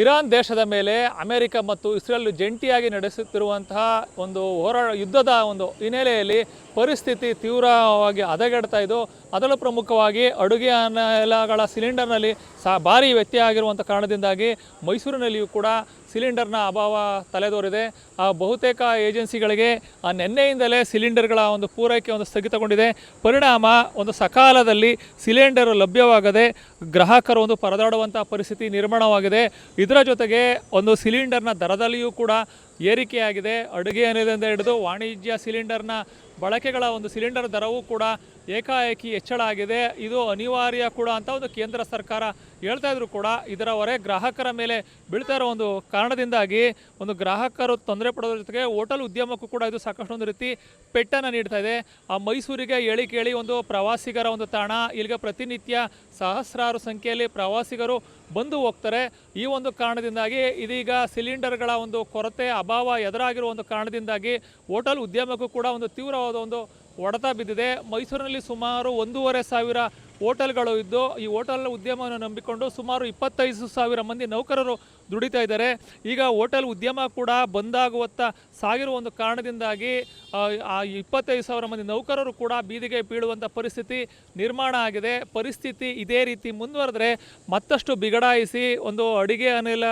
Iran ದೇಶದ ಮೇಲೆ America ಮತ್ತು ಇಸ್ರೇಲ್ ಜಂಟಿಯಾಗಿ ನಡೆಸುತ್ತಿರುವಂತಹ ಒಂದು ಯುದ್ಧದ ಒಂದು ಹಿನ್ನೆಲೆಯಲ್ಲಿ ಪರಿಸ್ಥಿತಿ ತೀವ್ರವಾಗಿ ಹದಗೆಡ್ತಾ ಇದ್ದು, ಅದರಲ್ಲೂ ಪ್ರಮುಖವಾಗಿ ಅಡುಗೆ ಅನಿಲಗಳ ಸಿಲಿಂಡರ್ನಲ್ಲಿ ಭಾರಿ ವ್ಯತ್ಯಯ ಆಗಿರುವಂಥ ಕಾರಣದಿಂದಾಗಿ ಮೈಸೂರಿನಲ್ಲಿಯೂ ಕೂಡ ಸಿಲಿಂಡರ್ನ ಅಭಾವ ತಲೆದೋರಿದೆ. ಬಹುತೇಕ ಏಜೆನ್ಸಿಗಳಿಗೆ ನಿನ್ನೆಯಿಂದಲೇ ಸಿಲಿಂಡರ್ಗಳ ಒಂದು ಪೂರೈಕೆ ಸ್ಥಗಿತಗೊಂಡಿದೆ. ಪರಿಣಾಮ ಒಂದು ಸಕಾಲದಲ್ಲಿ ಸಿಲಿಂಡರ್ ಲಭ್ಯವಾಗದೆ ಗ್ರಾಹಕರು ಪರದಾಡುವಂಥ ಪರಿಸ್ಥಿತಿ ನಿರ್ಮಾಣವಾಗಿದೆ. ಇದರ ಜೊತೆಗೆ ಒಂದು ಸಿಲಿಂಡರ್ನ ದರದಲ್ಲಿಯೂ ಕೂಡ ಏರಿಕೆಯಾಗಿದೆ. ಅಡುಗೆ ಅನಿಲದಿಂದ ಹಿಡಿದು ವಾಣಿಜ್ಯ ಸಿಲಿಂಡರ್ನ ಬಳಕೆಗಳ ಸಿಲಿಂಡರ್ ದರವೂ ಕೂಡ ಏಕಾಏಕಿ ಹೆಚ್ಚಳ ಆಗಿದೆ. ಇದು ಅನಿವಾರ್ಯ ಕೂಡ ಅಂತ ಕೇಂದ್ರ ಸರ್ಕಾರ ಹೇಳ್ತಾ ಇದ್ರು ಕೂಡ ಇದರ ಹೊರೆ ಗ್ರಾಹಕರ ಮೇಲೆ ಬೀಳ್ತಾ ಇರೋ ಕಾರಣದಿಂದಾಗಿ ಗ್ರಾಹಕರು ತೊಂದರೆ ಪಡೋದ್ರ ಜೊತೆಗೆ ಹೋಟೆಲ್ ಉದ್ಯಮಕ್ಕೂ ಕೂಡ ಇದು ಸಾಕಷ್ಟು ರೀತಿ ಪೆಟ್ಟನ್ನು ನೀಡ್ತಾ ಇದೆ. ಮೈಸೂರಿಗೆ ಕೇಳಿ ಪ್ರವಾಸಿಗರ ತಾಣ, ಇಲ್ಲಿಗೆ ಪ್ರತಿನಿತ್ಯ ಸಹಸ್ರಾರು ಸಂಖ್ಯೆಯಲ್ಲಿ ಪ್ರವಾಸಿಗರು ಬಂದು ಹೋಗ್ತಾರೆ. ಈ ಕಾರಣದಿಂದಾಗಿ ಇದೀಗ ಸಿಲಿಂಡರ್ಗಳ ಕೊರತೆ ಅಭಾವ ಎದುರಾಗಿರುವ ಕಾರಣದಿಂದಾಗಿ ಹೋಟೆಲ್ ಉದ್ಯಮಕ್ಕೂ ಕೂಡ ತೀವ್ರವಾದ ಹೊಡೆತ ಬಿದ್ದಿದೆ. ಮೈಸೂರಿನಲ್ಲಿ ಸುಮಾರು 1,500 ಹೋಟೆಲ್ಗಳು ಇದ್ದು, ಈ ಹೋಟೆಲ್ ಉದ್ಯಮವನ್ನು ನಂಬಿಕೊಂಡು ಸುಮಾರು 25,000 ಮಂದಿ ನೌಕರರು ದುಡಿತಾ ಇದ್ದಾರೆ. ಈಗ ಹೋಟೆಲ್ ಉದ್ಯಮ ಕೂಡ ಬಂದಾಗುವತ್ತ ಸಾಗಿರುವ ಕಾರಣದಿಂದಾಗಿ ಆ 25,000 ಮಂದಿ ನೌಕರರು ಕೂಡ ಬೀದಿಗೆ ಬೀಳುವಂಥ ಪರಿಸ್ಥಿತಿ ನಿರ್ಮಾಣ ಆಗಿದೆ. ಪರಿಸ್ಥಿತಿ ಇದೇ ರೀತಿ ಮುಂದುವರೆದ್ರೆ ಮತ್ತಷ್ಟು ಬಿಗಡಾಯಿಸಿ ಅಡಿಗೆ ಅನಿಲ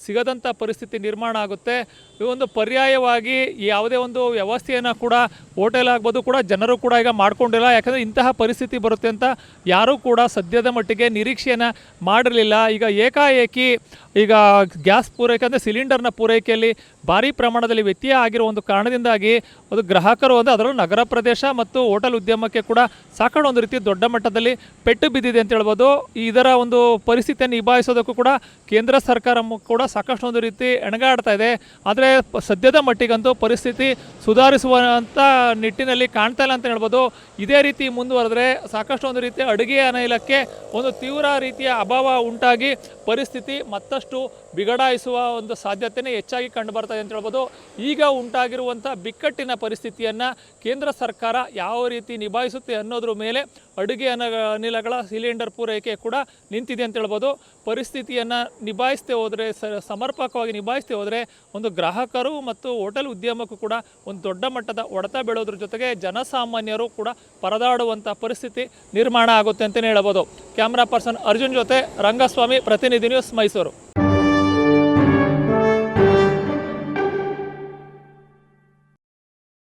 ಸಿಗದಂಥ ಪರಿಸ್ಥಿತಿ ನಿರ್ಮಾಣ ಆಗುತ್ತೆ. ಈ ಪರ್ಯಾಯವಾಗಿ ಯಾವುದೇ ವ್ಯವಸ್ಥೆಯನ್ನು ಕೂಡ ಹೋಟೆಲ್ ಆಗ್ಬೋದು ಕೂಡ ಜನರು ಕೂಡ ಈಗ ಮಾಡ್ಕೊಂಡಿಲ್ಲ. ಯಾಕಂದರೆ ಇಂತಹ ಪರಿಸ್ಥಿತಿ ಬರುತ್ತೆ ಅಂತ ಯಾರೂ ಕೂಡ ಸದ್ಯದ ಮಟ್ಟಿಗೆ ನಿರೀಕ್ಷೆಯನ್ನು ಮಾಡಿರಲಿಲ್ಲ. ಈಗ ಏಕಾಏಕಿ ಈಗ ಗ್ಯಾಸ್ ಪೂರೈಕೆ ಅಂದರೆ ಸಿಲಿಂಡರ್ನ ಪೂರೈಕೆಯಲ್ಲಿ ಭಾರಿ ಪ್ರಮಾಣದಲ್ಲಿ ವ್ಯತ್ಯಯ ಆಗಿರೋ ಕಾರಣದಿಂದಾಗಿ ಗ್ರಾಹಕರು ಅದರಲ್ಲೂ ನಗರ ಪ್ರದೇಶ ಮತ್ತು ಹೋಟೆಲ್ ಉದ್ಯಮಕ್ಕೆ ಕೂಡ ಸಾಕಷ್ಟು ರೀತಿ ದೊಡ್ಡ ಮಟ್ಟದಲ್ಲಿ ಪೆಟ್ಟು ಬಿದ್ದಿದೆ ಅಂತ ಹೇಳ್ಬೋದು. ಇದರ ಪರಿಸ್ಥಿತಿಯನ್ನು ನಿಭಾಯಿಸೋದಕ್ಕೂ ಕೂಡ ಕೇಂದ್ರ ಸರ್ಕಾರ ಕೂಡ ಸಾಕಷ್ಟು ರೀತಿ ಎಣಗಾಡ್ತಾ ಇದೆ. ಆದರೆ ಸದ್ಯದ ಮಟ್ಟಿಗಂತೂ ಪರಿಸ್ಥಿತಿ ಸುಧಾರಿಸುವಂಥ ನಿಟ್ಟಿನಲ್ಲಿ ಕಾಣ್ತಾ ಇಲ್ಲ ಅಂತ ಹೇಳ್ಬೋದು. ಇದೇ ರೀತಿ ಮುಂದುವರೆದ್ರೆ ಸಾಕಷ್ಟು ರೀತಿ ಅಡುಗೆ ಅನಿಲಕ್ಕೆ ತೀವ್ರ ರೀತಿಯ ಅಭಾವ ಉಂಟಾಗಿ ಪರಿಸ್ಥಿತಿ ಮತ್ತಷ್ಟು ಬಿಗಡಾಯಿಸುವ ಸಾಧ್ಯತೆಯೇ ಹೆಚ್ಚಾಗಿ ಕಂಡು ಬರ್ತಾ ಇದೆ ಅಂತ ಹೇಳ್ಬೋದು. ಈಗ ಉಂಟಾಗಿರುವಂಥ ಬಿಕ್ಕಟ್ಟಿನ ಪರಿಸ್ಥಿತಿಯನ್ನು ಕೇಂದ್ರ ಸರ್ಕಾರ ಯಾವ ರೀತಿ ನಿಭಾಯಿಸುತ್ತೆ ಅನ್ನೋದ್ರ ಮೇಲೆ ಅಡುಗೆ ಅನಿಲಗಳ ಸಿಲಿಂಡರ್ ಪೂರೈಕೆ ಕೂಡ ನಿಂತಿದೆ ಅಂತ ಹೇಳ್ಬೋದು. ಪರಿಸ್ಥಿತಿಯನ್ನು ನಿಭಾಯಿಸದೆ ಹೋದರೆ, ಸಮರ್ಪಕವಾಗಿ ನಿಭಾಯಿಸದೆ ಹೋದರೆ ಗ್ರಾಹಕರು ಮತ್ತು ಹೋಟೆಲ್ ಉದ್ಯಮಕ್ಕೂ ಕೂಡ ದೊಡ್ಡ ಮಟ್ಟದ ಹೊಡೆತ ಬೀಳೋದ್ರ ಜೊತೆಗೆ ಜನಸಾಮಾನ್ಯರು ಕೂಡ ಪರದಾಡುವಂಥ ಪರಿಸ್ಥಿತಿ ನಿರ್ಮಾಣ ಆಗುತ್ತೆ ಅಂತಲೇ ಹೇಳ್ಬೋದು. ಕ್ಯಾಮ್ರಾ ಪರ್ಸನ್ ಅರ್ಜುನ್ ಜೊತೆ ರಂಗಸ್ವಾಮಿ, ಪ್ರತಿನಿಧಿ ನ್ಯೂಸ್, ಮೈಸೂರು.